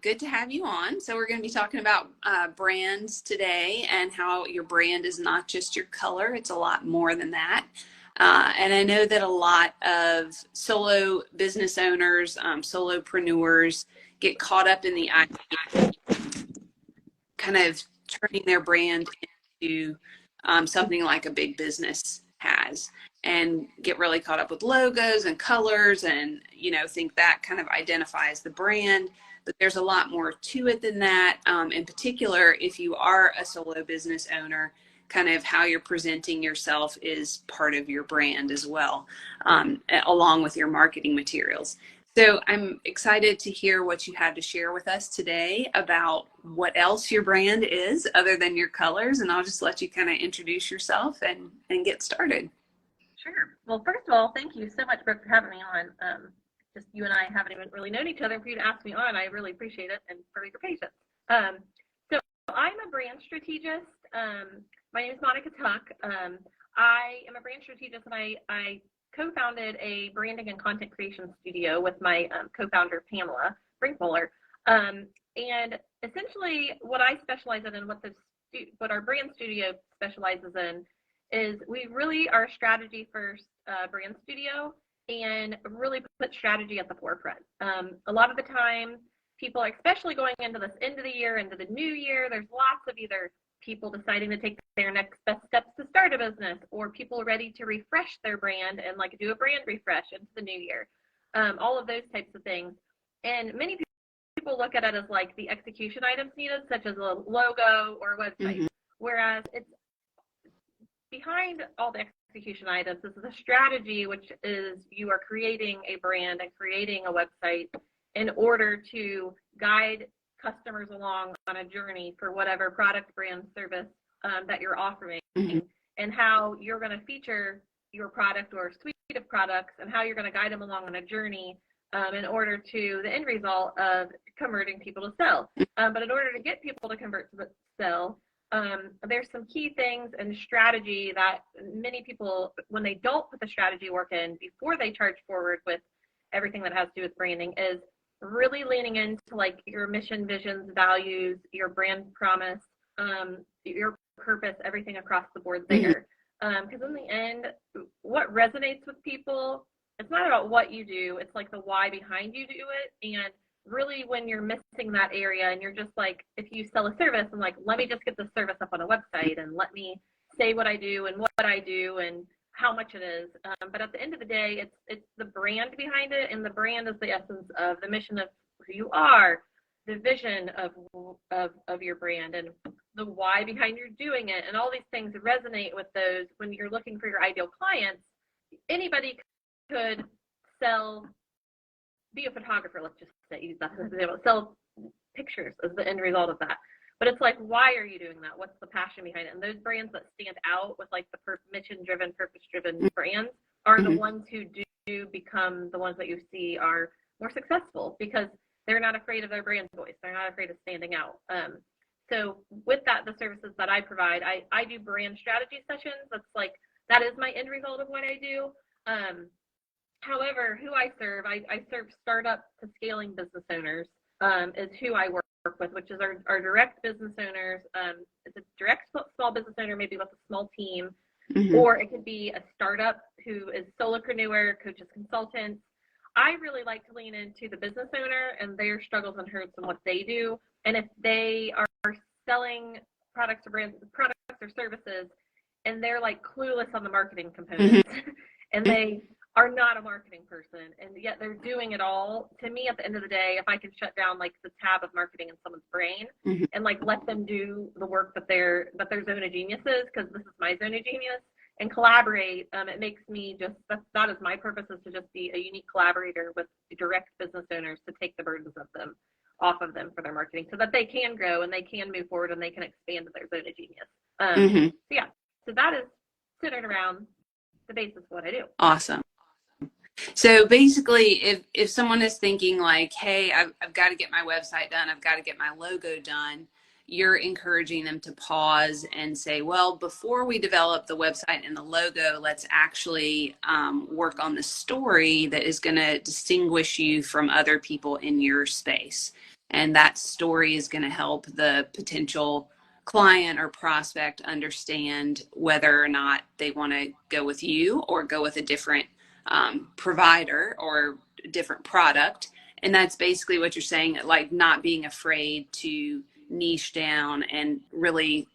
good to have you on. So we're going to be talking about brands today and how your brand is not just your color. It's a lot more than that. And I know that a lot of solo business owners, solopreneurs get caught up in the idea kind of turning their brand into something like a big business has, and get really caught up with logos and colors and, think that kind of identifies the brand. But there's a lot more to it than that. In particular, if you are a solo business owner, kind of how you're presenting yourself is part of your brand as well, along with your marketing materials. So I'm excited to hear what you had to share with us today about what else your brand is other than your colors. And I'll just let you kind of introduce yourself and get started. Sure. Well, first of all, thank you so much, Brooke, for having me on. Just you and I haven't even really known each other. For you to ask me on, I really appreciate it, and for your patience. So I'm a brand strategist. My name is Monica Tuck. I am a brand strategist, and I co-founded a branding and content creation studio with my co-founder, Pamela Brinkmuller. And essentially what I specialize in and what our brand studio specializes in is we really are a strategy first brand studio and really put strategy at the forefront. A lot of the time, people, especially going into this end of the year, into the new year, there's lots of either people deciding to take their next best steps to start a business, or people ready to refresh their brand and do a brand refresh into the new year. All of those types of things. And many people look at it as the execution items needed, such as a logo or a website. Mm-hmm. Whereas it's behind all the execution items, this is a strategy, which is you are creating a brand and creating a website in order to guide customers along on a journey for whatever product, brand, service that you're offering. Mm-hmm. And how you're going to feature your product or suite of products, and how you're going to guide them along on a journey in order to the end result of converting people to sell. But in order to get people to convert to sell, there's some key things and strategy that many people, when they don't put the strategy work in before they charge forward with everything that has to do with branding, is really leaning into your mission, visions, values, your brand promise, your purpose, everything across the board there. Because in the end, what resonates with people, it's not about what you do, it's the why behind you do it. And really, when you're missing that area and you're just if you sell a service and let me just get this service up on a website and let me say what I do and what I do and how much it is. But at the end of the day, it's the brand behind it, and the brand is the essence of the mission of who you are, the vision of your brand, and the why behind you're doing it, and all these things resonate with those. When you're looking for your ideal clients, anybody could be a photographer, let's just say, use that as an example, sell pictures as the end result of that. But it's why are you doing that? What's the passion behind it? And those brands that stand out with the mission-driven, purpose-driven brands are the ones who do become the ones that you see are more successful, because they're not afraid of their brand voice. They're not afraid of standing out. So with that, the services that I provide, I do brand strategy sessions. That's that is my end result of what I do. However, who I serve startup to scaling business owners is who I work with, which is our direct business owners. It's a direct small business owner, maybe with a small team, or it could be a startup who is solopreneur, coaches, consultants. I really like to lean into the business owner and their struggles and hurts and what they do. And if they are selling products or services, and they're clueless on the marketing components, and they are not a marketing person, and yet they're doing it all. To me, at the end of the day, if I can shut down the tab of marketing in someone's brain and let them do the work that their zone of genius is, because this is my zone of genius, and collaborate, it makes me that is my purpose, is to just be a unique collaborator with direct business owners to take the burdens off of them for their marketing, so that they can grow and they can move forward and they can expand their zone of genius. So that is centered around the basis of what I do. Awesome. So basically, if someone is thinking hey, I've got to get my website done, I've got to get my logo done, you're encouraging them to pause and say, well, before we develop the website and the logo, let's actually work on the story that is going to distinguish you from other people in your space. And that story is going to help the potential client or prospect understand whether or not they want to go with you or go with a different provider or different product. And that's basically what you're saying, like not being afraid to niche down and really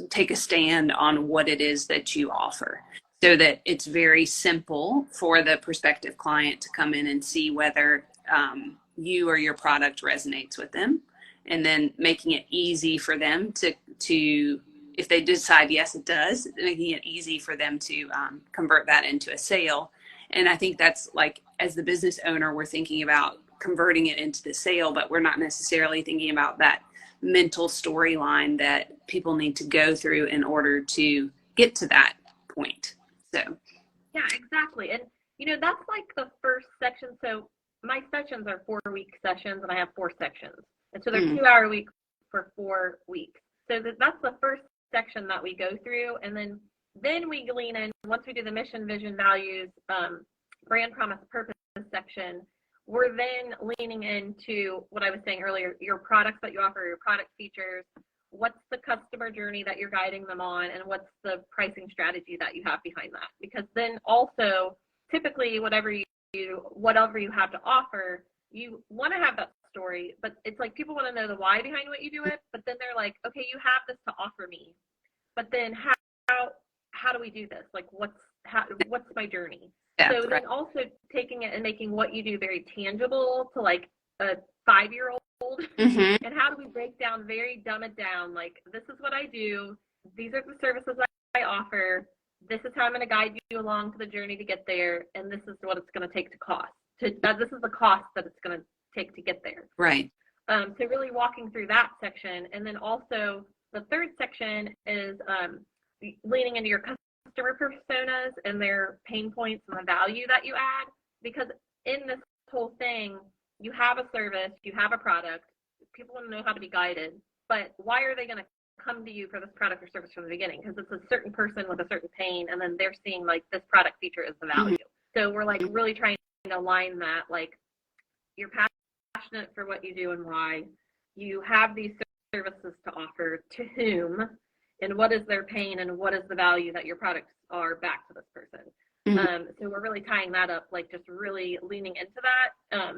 take a stand on what it is that you offer, so that it's very simple for the prospective client to come in and see whether you or your product resonates with them, and then making it easy for them to if they decide yes it does, making it easy for them to convert that into a sale. And I think that's like, as the business owner, we're thinking about converting it into the sale, but we're not necessarily thinking about that mental storyline that people need to go through in order to get to that point. So yeah, exactly. And that's like the first section. So my sessions are 4-week sessions, and I have 4 sections, and so they're 2-hour weeks for 4 weeks. So that's the first section that we go through, and then we lean in. Once we do the mission, vision, values, brand promise, purpose section, we're then leaning into what I was saying earlier, your products that you offer, your product features, what's the customer journey that you're guiding them on, and what's the pricing strategy that you have behind that. Because then also, typically, whatever you have to offer, you want to have that story, but it's like people want to know the why behind what you do it, but then they're like, okay, you have this to offer me, but then how do we do this? Like, what's my journey? yeah, So right. then also taking it and making what you do very tangible to like a 5-year-old. And how do we dumb it down? Like, this is what I do. These are the services I offer. This is how I'm going to guide you along to the journey to get there. And this is what it's going to take to cost. This is the cost that it's going to take to get there. Right. So really walking through that section. And then also the third section is leaning into your customer personas and their pain points and the value that you add. Because in this whole thing, you have a service, you have a product, people want to know how to be guided, but why are they going to come to you for this product or service from the beginning? Because it's a certain person with a certain pain, and then they're seeing like this product feature is the value. So we're like really trying to align that, like, you're passionate for what you do and why, you have these services to offer to whom, and what is their pain, and what is the value that your products are back to this person. So we're really tying that up, like just really leaning into that.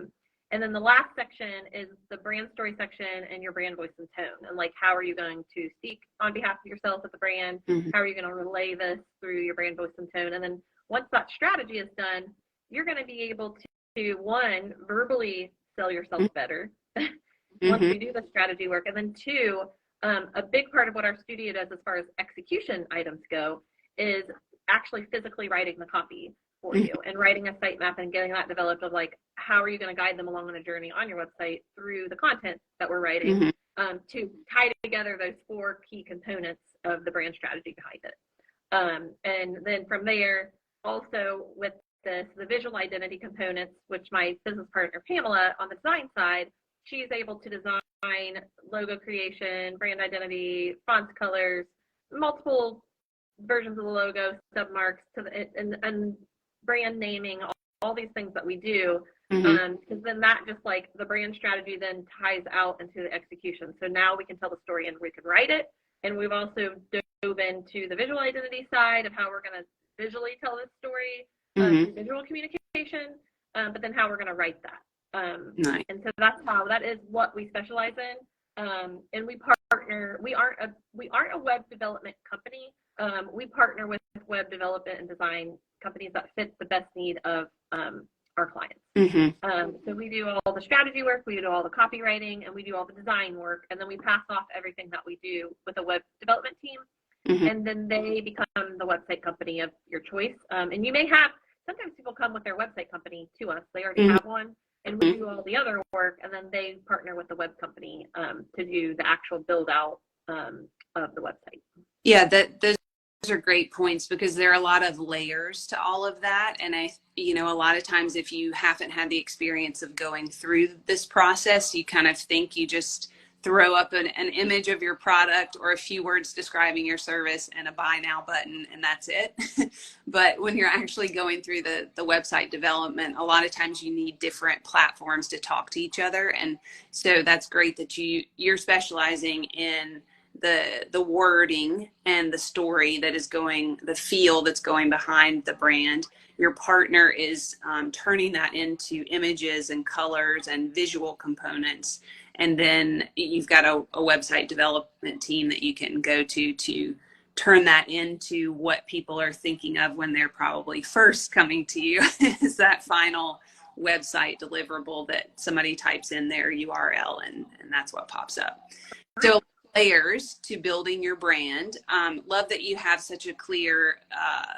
And then the last section is the brand story section and your brand voice and tone. And like, how are you going to speak on behalf of yourself as a brand? How are you going to relay this through your brand voice and tone? And then once that strategy is done, you're going to be able to, one, verbally sell yourself better once we do the strategy work. And then two, a big part of what our studio does as far as execution items go is actually physically writing the copy for you and writing a sitemap and getting that developed of like, how are you going to guide them along on a journey on your website through the content that we're writing to tie together those 4 key components of the brand strategy behind it. And then from there, also with the visual identity components, which my business partner, Pamela, on the design side, she's able to design logo creation, brand identity, fonts, colors, multiple versions of the logo, submarks, and brand naming, all these things that we do. Because then that just like the brand strategy then ties out into the execution. So now we can tell the story and we can write it. And we've also dove into the visual identity side of how we're going to visually tell this story, visual communication, but then how we're going to write that. Nice. And so that is what we specialize in. And we partner. We aren't a web development company. We partner with web development and design companies that fit the best need of our clients. So we do all the strategy work, we do all the copywriting, and we do all the design work, and then we pass off everything that we do with a web development team, and then they become the website company of your choice. And you may have, sometimes people come with their website company to us, they already have one, and we do all the other work, and then they partner with the web company to do the actual build out of the website. Yeah, those are great points, because there are a lot of layers to all of that. And a lot of times if you haven't had the experience of going through this process, you kind of think you just throw up an image of your product or a few words describing your service and a buy now button, and that's it. But when you're actually going through the website development, a lot of times you need different platforms to talk to each other. And so that's great that you're specializing in the wording and the story that is going, the feel that's going behind the brand. Your partner is turning that into images and colors and visual components. And then you've got a website development team that you can go to turn that into what people are thinking of when they're probably first coming to you is that final website deliverable that somebody types in their URL and that's what pops up. So layers to building your brand. Love that you have such a clear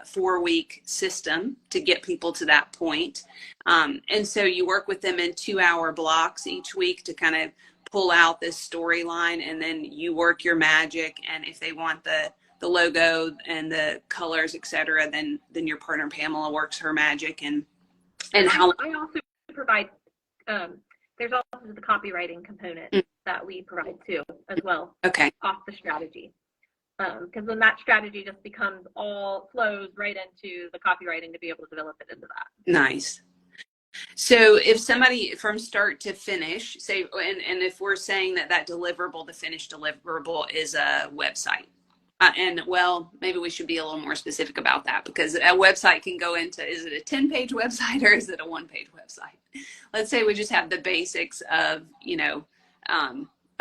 4-week system to get people to that point. And so you work with them in 2-hour blocks each week to kind of pull out this storyline, and then you work your magic. And if they want the logo and the colors, etc., then your partner Pamela works her magic. And how I also provide. There's also the copywriting component that we provide too, as well. Okay. Off the strategy, because then that strategy just flows right into the copywriting to be able to develop it into that. Nice. So if somebody from start to finish, say, and if we're saying that deliverable, the finished deliverable is a website, and well, maybe we should be a little more specific about that, because a website can go into, is it a 10-page website or is it a 1-page website? Let's say we just have the basics of,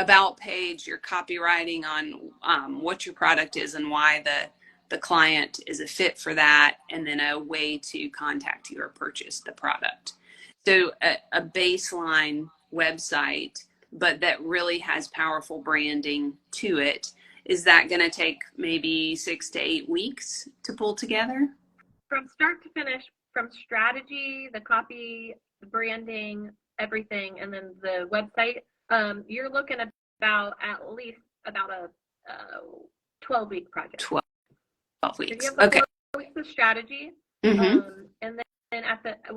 about page, your copywriting on what your product is and why the client is a fit for that, and then a way to contact you or purchase the product. So a baseline website, but that really has powerful branding to it. Is that going to take maybe 6 to 8 weeks to pull together? From start to finish, from strategy, the copy, the branding, everything, and then the website, you're looking about at least about a 12-week project. 12 weeks. So you have okay. 4 weeks of strategy, Mm-hmm. and then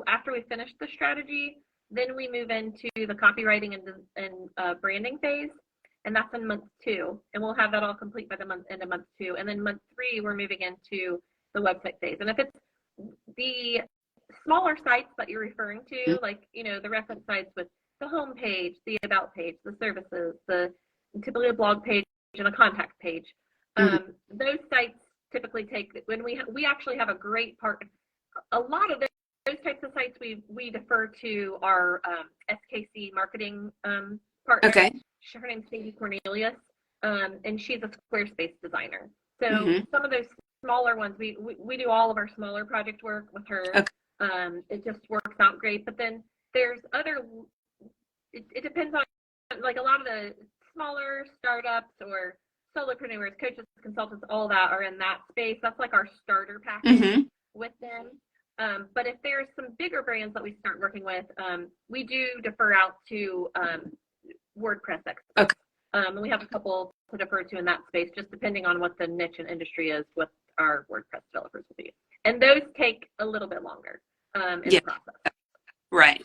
after we finish the strategy, then we move into the copywriting and branding phase, and that's in month 2, and we'll have that all complete by the end of month 2, and then month 3 we're moving into the website phase. And if it's the smaller sites that you're referring to, mm-hmm. like the reference sites with the home page, the about page, the services, the typically a blog page and a contact page, mm-hmm. Those sites typically take, when we actually have a great part. A lot of those types of sites we defer to our SKC marketing partner. Okay. Her name's Sadie Cornelius, and she's a Squarespace designer. So mm-hmm. some of those smaller ones, we do all of our smaller project work with her. Okay. It just works out great. But then there's other. It depends on, like, a lot of the smaller startups or solopreneurs, coaches, consultants, all that are in that space. That's like our starter package mm-hmm. with them. But if there's some bigger brands that we start working with, we do defer out to WordPress experts. Okay. And we have a couple to defer to in that space, just depending on what the niche and industry is, what our WordPress developers will be. And those take a little bit longer in the process. Right.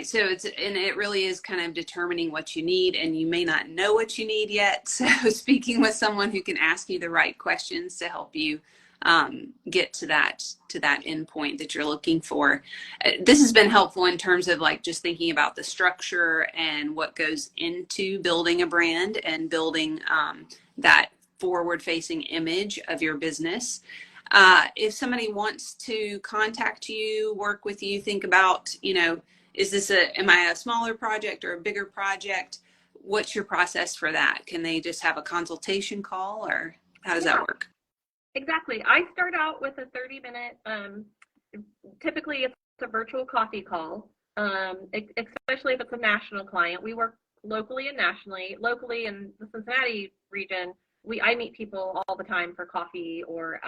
So it really is kind of determining what you need, and you may not know what you need yet. So speaking with someone who can ask you the right questions to help you get to that endpoint that you're looking for. This has been helpful in terms of, like, just thinking about the structure and what goes into building a brand and building that forward-facing image of your business. If somebody wants to contact you, work with you, think about, am I a smaller project or a bigger project? What's your process for that? Can they just have a consultation call, or how does that work? Exactly. I start out with a 30-minute, typically it's a virtual coffee call, especially if it's a national client. We work locally and nationally. Locally in the Cincinnati region, I meet people all the time for coffee or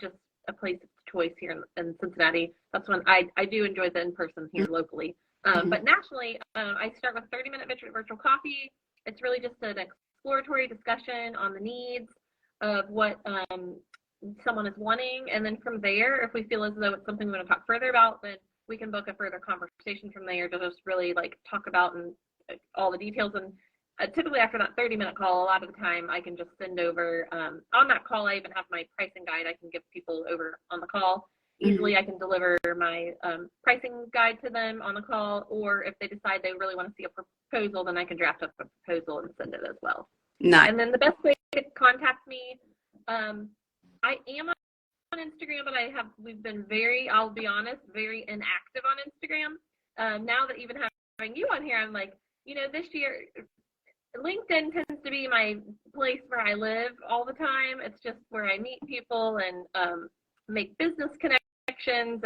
just a place of choice here in Cincinnati. That's when I do enjoy the in-person here locally. Mm-hmm. But nationally, I start with 30-minute virtual coffee. It's really just an exploratory discussion on the needs of what someone is wanting, and then from there, if we feel as though it's something we want to talk further about, then we can book a further conversation from there to just really, like, talk about and all the details. And typically after that 30-minute call, a lot of the time I can just send over, on that call, I even have my pricing guide I can give people over on the call. Easily, I can deliver my pricing guide to them on the call, or if they decide they really want to see a proposal, then I can draft up a proposal and send it as well. Nice. And then the best way to contact me, I am on Instagram, but we've been I'll be honest, very inactive on Instagram. Now that even having you on here, I'm like, this year, LinkedIn tends to be my place where I live all the time. It's just where I meet people and make business connections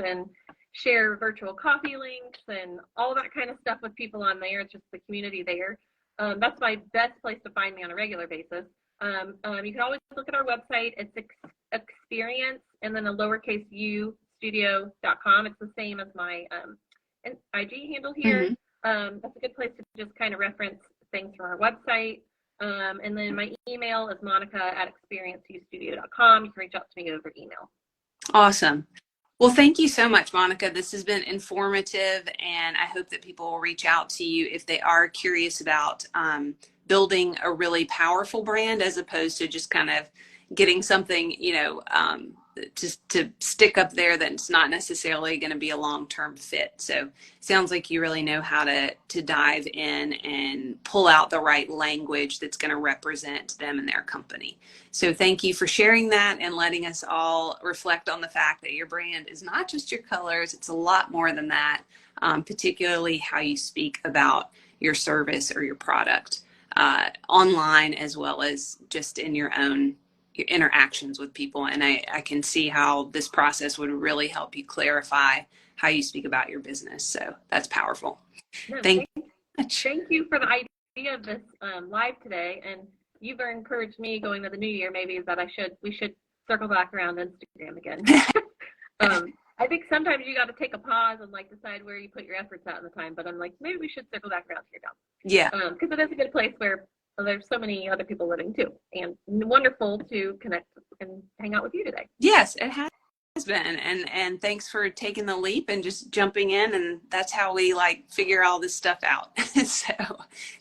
and share virtual coffee links and all that kind of stuff with people on there. It's just the community there. That's my best place to find me on a regular basis. You can always look at our website. It's experience and then a lowercase u studio.com. It's the same as my IG handle here. That's a good place to just kind of reference things from our website. And then my email is monica@experienceustudio.com. You can reach out to me over email. Awesome. Well, thank you so much, Monica. This has been informative, and I hope that people will reach out to you if they are curious about building a really powerful brand, as opposed to just kind of getting something, just to stick up there that's not necessarily going to be a long-term fit. So sounds like you really know how to dive in and pull out the right language that's going to represent them and their company. So thank you for sharing that and letting us all reflect on the fact that your brand is not just your colors. It's a lot more than that, particularly how you speak about your service or your product online, as well as just in your interactions with people. And I can see how this process would really help you clarify how you speak about your business. So that's powerful. No, Thank you. Thank you for the idea of this live today. And you've encouraged me going to the new year, maybe, that we should circle back around Instagram again. I think sometimes you got to take a pause and decide where you put your efforts out in the time. But I'm like, maybe we should circle back around here now. Yeah. Because it is a good place where there's so many other people living too, and wonderful to connect and hang out with you today. Yes, it has been, and thanks for taking the leap and just jumping in, and that's how we figure all this stuff out. So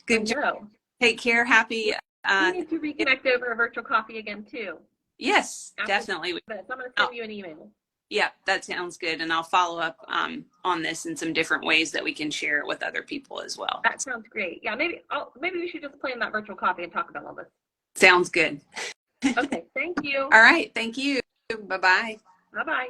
good job. Take care. Happy. We need to reconnect over a virtual coffee again too. Yes, definitely. So I'm going to send you an email. Yeah, that sounds good. And I'll follow up on this in some different ways that we can share it with other people as well. That sounds great. Yeah, maybe we should just plan that virtual coffee and talk about all this. Sounds good. Okay, thank you. All right, thank you. Bye-bye. Bye-bye.